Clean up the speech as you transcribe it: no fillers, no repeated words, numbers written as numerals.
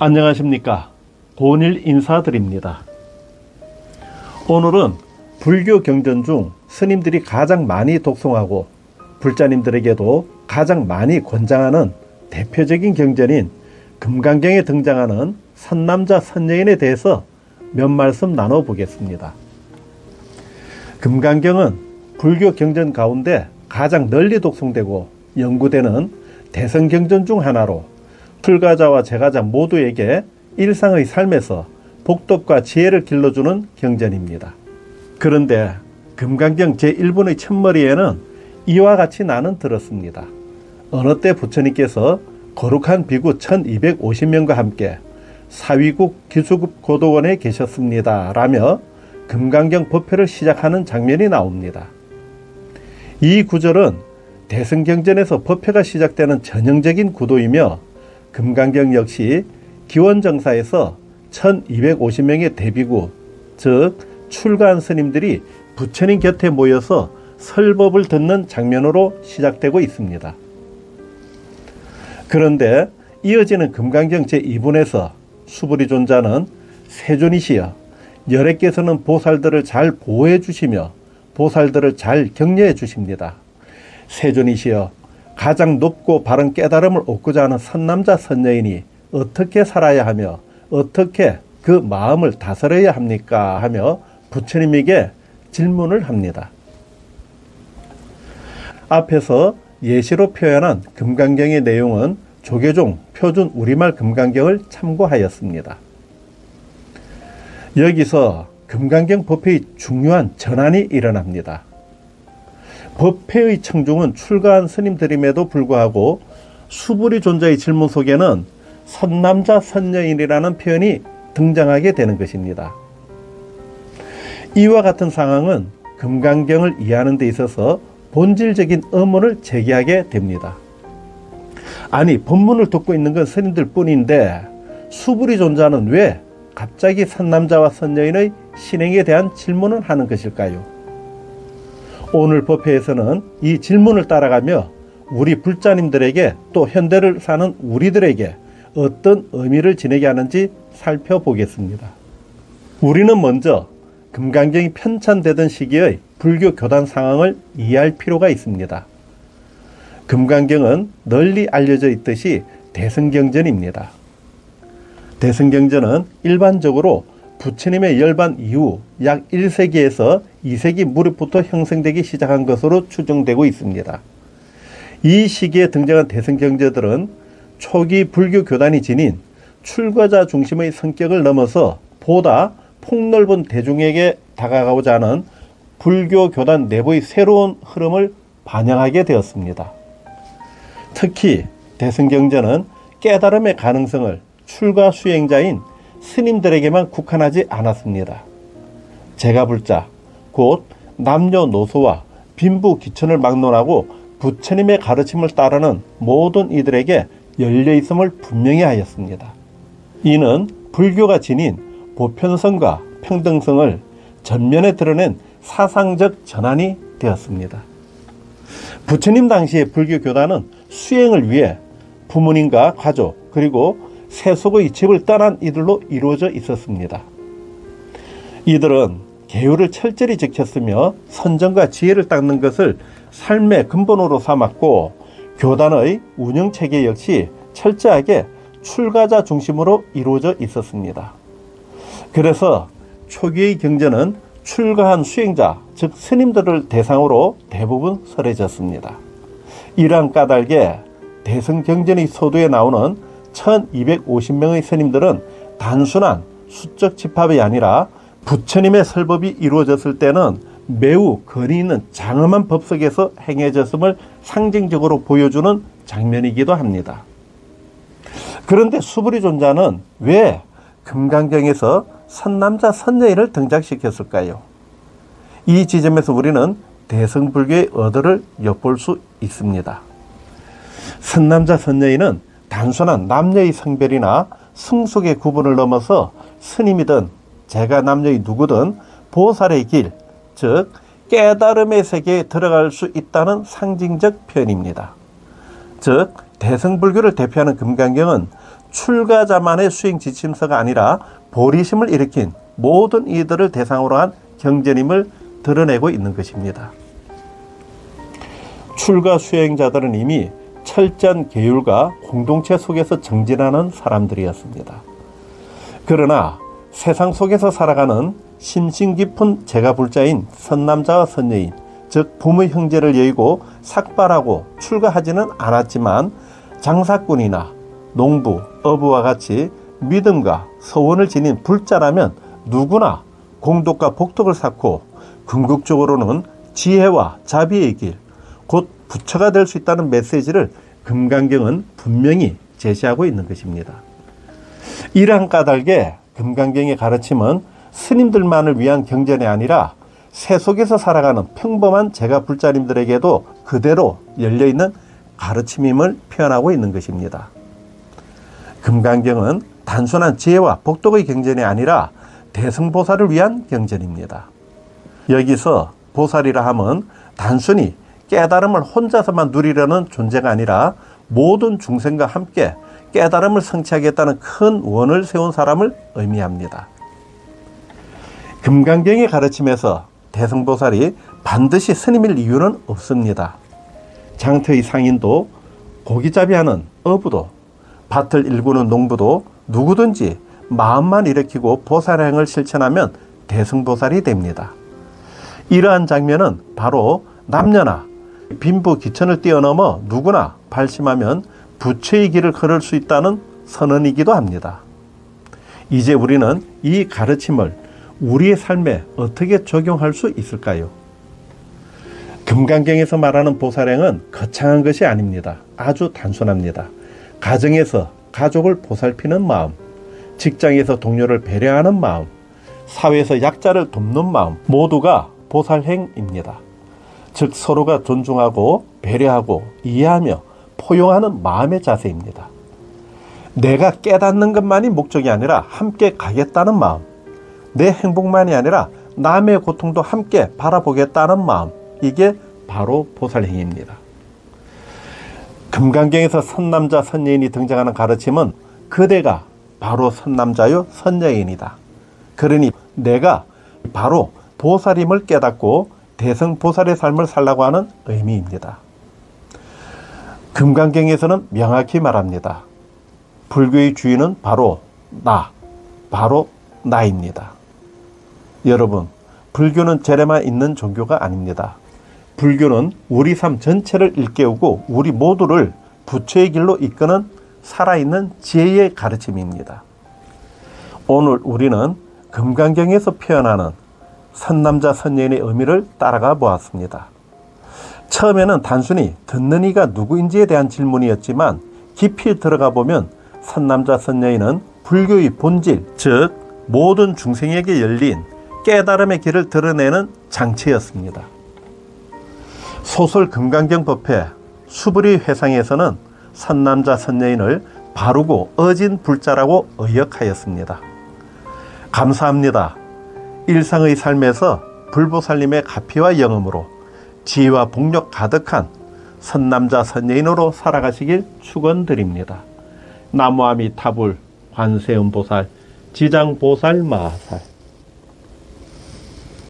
안녕하십니까. 고은일 인사드립니다. 오늘은 불교 경전 중 스님들이 가장 많이 독송하고 불자님들에게도 가장 많이 권장하는 대표적인 경전인 금강경에 등장하는 선남자 선여인에 대해서 몇 말씀 나눠보겠습니다. 금강경은 불교 경전 가운데 가장 널리 독송되고 연구되는 대성경전 중 하나로 출가자와 제가자 모두에게 일상의 삶에서 복덕과 지혜를 길러주는 경전입니다. 그런데 금강경 제1분의 첫머리에는 이와 같이 나는 들었습니다. 어느 때 부처님께서 거룩한 비구 1250명과 함께 사위국 기수급 고도원에 계셨습니다 라며 금강경 법회를 시작하는 장면이 나옵니다. 이 구절은 대성경전에서 법회가 시작되는 전형적인 구도이며 금강경 역시 기원정사에서 1250명의 대비구, 즉 출가한 스님들이 부처님 곁에 모여서 설법을 듣는 장면으로 시작되고 있습니다. 그런데 이어지는 금강경 제2분에서 수부리존자는 세존이시여 열애께서는 보살들을 잘 보호해 주시며 보살들을 잘 격려해 주십니다. 세존이시여 가장 높고 바른 깨달음을 얻고자 하는 선남자 선여인이 어떻게 살아야 하며 어떻게 그 마음을 다스려야 합니까? 하며 부처님에게 질문을 합니다. 앞에서 예시로 표현한 금강경의 내용은 조계종 표준 우리말 금강경을 참고하였습니다. 여기서 금강경 법회의 중요한 전환이 일어납니다. 법회의 청중은 출가한 스님들임에도 불구하고 수부리존자의 질문 속에는 선남자 선여인이라는 표현이 등장하게 되는 것입니다. 이와 같은 상황은 금강경을 이해하는 데 있어서 본질적인 의문을 제기하게 됩니다. 아니, 법문을 듣고 있는 건 스님들 뿐인데 수부리존자는 왜 갑자기 선남자와 선여인의 신행에 대한 질문을 하는 것일까요? 오늘 법회에서는 이 질문을 따라가며 우리 불자님들에게 또 현대를 사는 우리들에게 어떤 의미를 지니게 하는지 살펴보겠습니다. 우리는 먼저 금강경이 편찬되던 시기의 불교 교단 상황을 이해할 필요가 있습니다. 금강경은 널리 알려져 있듯이 대성경전입니다. 대성경전은 일반적으로 부처님의 열반 이후 약 1세기에서 2세기 무렵부터 형성되기 시작한 것으로 추정되고 있습니다. 이 시기에 등장한 대성경전들은 초기 불교 교단이 지닌 출가자 중심의 성격을 넘어서 보다 폭넓은 대중에게 다가가고자 하는 불교 교단 내부의 새로운 흐름을 반영하게 되었습니다. 특히 대성경전은 깨달음의 가능성을 출가 수행자인 스님들에게만 국한하지 않았습니다. 제가불자, 곧 남녀노소와 빈부귀천을 막론하고 부처님의 가르침을 따르는 모든 이들에게 열려있음을 분명히 하였습니다. 이는 불교가 지닌 보편성과 평등성을 전면에 드러낸 사상적 전환이 되었습니다. 부처님 당시의 불교 교단은 수행을 위해 부모님과 가족 그리고 세속의 집을 떠난 이들로 이루어져 있었습니다. 이들은 계율을 철저히 지켰으며 선정과 지혜를 닦는 것을 삶의 근본으로 삼았고 교단의 운영체계 역시 철저하게 출가자 중심으로 이루어져 있었습니다. 그래서 초기의 경전은 출가한 수행자, 즉 스님들을 대상으로 대부분 설해졌습니다. 이러한 까닭에 대성경전의 서두에 나오는 1250명의 스님들은 단순한 수적 집합이 아니라 부처님의 설법이 이루어졌을 때는 매우 권위 있는 장엄한 법 속에서 행해졌음을 상징적으로 보여주는 장면이기도 합니다. 그런데 수부리존자는 왜 금강경에서 선남자 선여인을 등장시켰을까요? 이 지점에서 우리는 대성불교의 의도를 엿볼 수 있습니다. 선남자 선여인은 단순한 남녀의 성별이나 성속의 구분을 넘어서 스님이든 제가 남녀의 누구든 보살의 길, 즉 깨달음의 세계에 들어갈 수 있다는 상징적 표현입니다. 즉 대성불교를 대표하는 금강경은 출가자만의 수행 지침서가 아니라 보리심을 일으킨 모든 이들을 대상으로 한 경전임을 드러내고 있는 것입니다. 출가 수행자들은 이미 철저한 계율과 공동체 속에서 정진하는 사람들이었습니다. 그러나 세상 속에서 살아가는 심신 깊은 재가불자인 선남자와 선여인, 즉 부모 형제를 여의고 삭발하고 출가하지는 않았지만 장사꾼이나 농부, 어부와 같이 믿음과 서원을 지닌 불자라면 누구나 공덕과 복덕을 쌓고 궁극적으로는 지혜와 자비의 길, 곧 부처가 될 수 있다는 메시지를 금강경은 분명히 제시하고 있는 것입니다. 이러한 까닭에 금강경의 가르침은 스님들만을 위한 경전이 아니라 세속에서 살아가는 평범한 재가불자님들에게도 그대로 열려있는 가르침임을 표현하고 있는 것입니다. 금강경은 단순한 지혜와 복덕의 경전이 아니라 대승보살을 위한 경전입니다. 여기서 보살이라 함은 단순히 깨달음을 혼자서만 누리려는 존재가 아니라 모든 중생과 함께 깨달음을 성취하겠다는 큰 원을 세운 사람을 의미합니다. 금강경의 가르침에서 대승보살이 반드시 스님일 이유는 없습니다. 장터의 상인도, 고기잡이하는 어부도, 밭을 일구는 농부도 누구든지 마음만 일으키고 보살행을 실천하면 대승보살이 됩니다. 이러한 장면은 바로 남녀나 빈부 기천을 뛰어넘어 누구나 발심하면 부처의 길을 걸을 수 있다는 선언이기도 합니다. 이제 우리는 이 가르침을 우리의 삶에 어떻게 적용할 수 있을까요? 금강경에서 말하는 보살행은 거창한 것이 아닙니다. 아주 단순합니다. 가정에서 가족을 보살피는 마음, 직장에서 동료를 배려하는 마음, 사회에서 약자를 돕는 마음, 모두가 보살행입니다. 즉 서로가 존중하고 배려하고 이해하며 포용하는 마음의 자세입니다. 내가 깨닫는 것만이 목적이 아니라 함께 가겠다는 마음, 내 행복만이 아니라 남의 고통도 함께 바라보겠다는 마음, 이게 바로 보살행입니다. 금강경에서 선남자 선여인이 등장하는 가르침은 그대가 바로 선남자요 선여인이다. 그러니 내가 바로 보살임을 깨닫고 대승보살의 삶을 살라고 하는 의미입니다. 금강경에서는 명확히 말합니다. 불교의 주인은 바로 나입니다. 여러분, 불교는 절에만 있는 종교가 아닙니다. 불교는 우리 삶 전체를 일깨우고 우리 모두를 부처의 길로 이끄는 살아있는 지혜의 가르침입니다. 오늘 우리는 금강경에서 표현하는 선남자 선여인의 의미를 따라가 보았습니다. 처음에는 단순히 듣는 이가 누구인지에 대한 질문이었지만 깊이 들어가 보면 선남자 선여인은 불교의 본질, 즉 모든 중생에게 열린 깨달음의 길을 드러내는 장치였습니다. 소설 금강경 법회 수불이 회상에서는 선남자 선여인을 바르고 어진 불자라고 의역하였습니다. 감사합니다. 일상의 삶에서 불보살님의 가피와 영음으로 지혜와 복력 가득한 선남자 선여인으로 살아가시길 축원드립니다. 나무아미타불 관세음보살 지장보살 마하살.